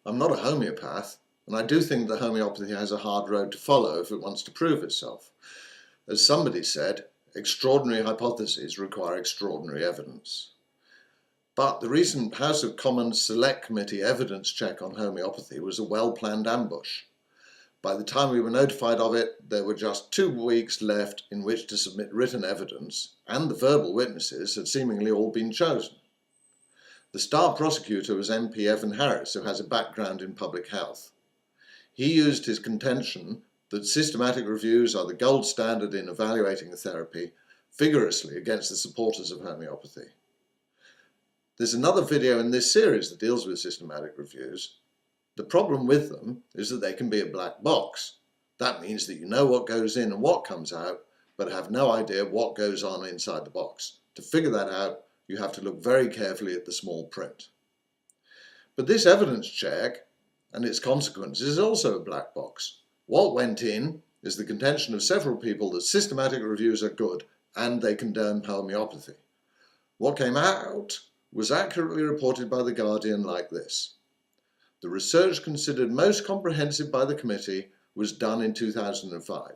I'm not a homeopath, and I do think that homeopathy has a hard road to follow if it wants to prove itself. As somebody said, extraordinary hypotheses require extraordinary evidence. But the recent House of Commons Select Committee evidence check on homeopathy was a well-planned ambush. By the time we were notified of it, there were just 2 weeks left in which to submit written evidence, and the verbal witnesses had seemingly all been chosen. The star prosecutor was MP Evan Harris, who has a background in public health. He used his contention that systematic reviews are the gold standard in evaluating a therapy vigorously against the supporters of homeopathy. There's another video in this series that deals with systematic reviews. The problem with them is that they can be a black box. That means that you know what goes in and what comes out, but have no idea what goes on inside the box. To figure that out, you have to look very carefully at the small print. But this evidence check and its consequences is also a black box. What went in is the contention of several people that systematic reviews are good and they condemn homeopathy. What came out was accurately reported by The Guardian like this. The research considered most comprehensive by the committee was done in 2005.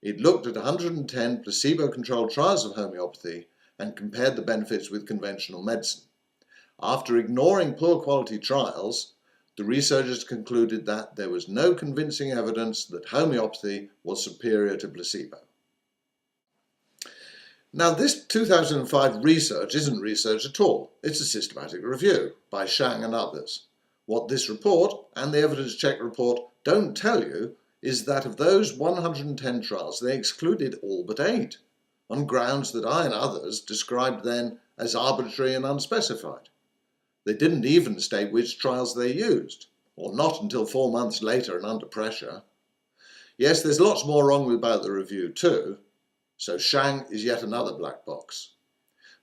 It looked at 110 placebo-controlled trials of homeopathy and compared the benefits with conventional medicine. After ignoring poor quality trials, the researchers concluded that there was no convincing evidence that homeopathy was superior to placebo. Now, this 2005 research isn't research at all. It's a systematic review by Shang and others. What this report and the evidence check report don't tell you is that of those 110 trials, they excluded all but 8, on grounds that I and others described then as arbitrary and unspecified. They didn't even state which trials they used, or not until 4 months later and under pressure. Yes, there's lots more wrong about the review too, so Shang is yet another black box.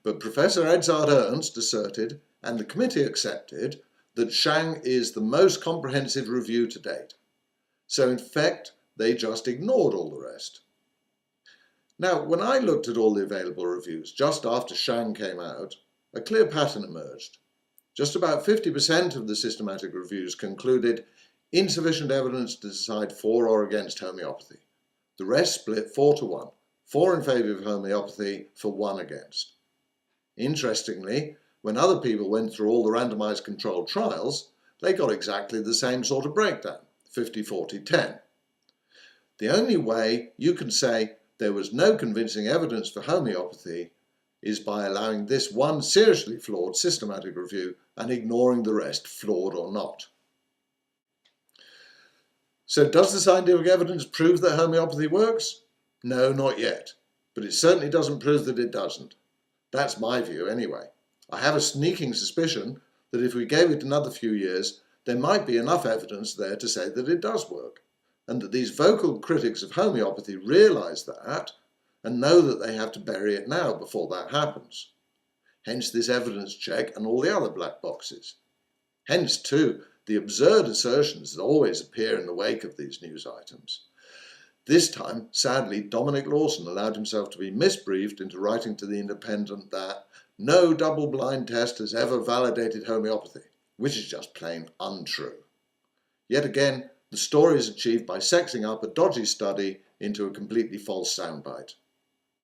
But Professor Edzard Ernst asserted, and the committee accepted, that Shang is the most comprehensive review to date. So in fact, they just ignored all the rest. Now, when I looked at all the available reviews just after Shang came out, a clear pattern emerged. Just about 50% of the systematic reviews concluded insufficient evidence to decide for or against homeopathy. The rest split 4 to 1, 4 in favour of homeopathy for 1 against. Interestingly, when other people went through all the randomised controlled trials, they got exactly the same sort of breakdown, 50-40-10. The only way you can say there was no convincing evidence for homeopathy is by allowing this one seriously flawed systematic review and ignoring the rest, flawed or not. So does the scientific evidence prove that homeopathy works? No, not yet. But it certainly doesn't prove that it doesn't. That's my view anyway. I have a sneaking suspicion that if we gave it another few years, there might be enough evidence there to say that it does work, and that these vocal critics of homeopathy realise that and know that they have to bury it now before that happens. Hence this evidence check and all the other black boxes. Hence, too, the absurd assertions that always appear in the wake of these news items. This time, sadly, Dominic Lawson allowed himself to be misbriefed into writing to The Independent that no double-blind test has ever validated homeopathy, which is just plain untrue. Yet again, the story is achieved by sexing up a dodgy study into a completely false soundbite.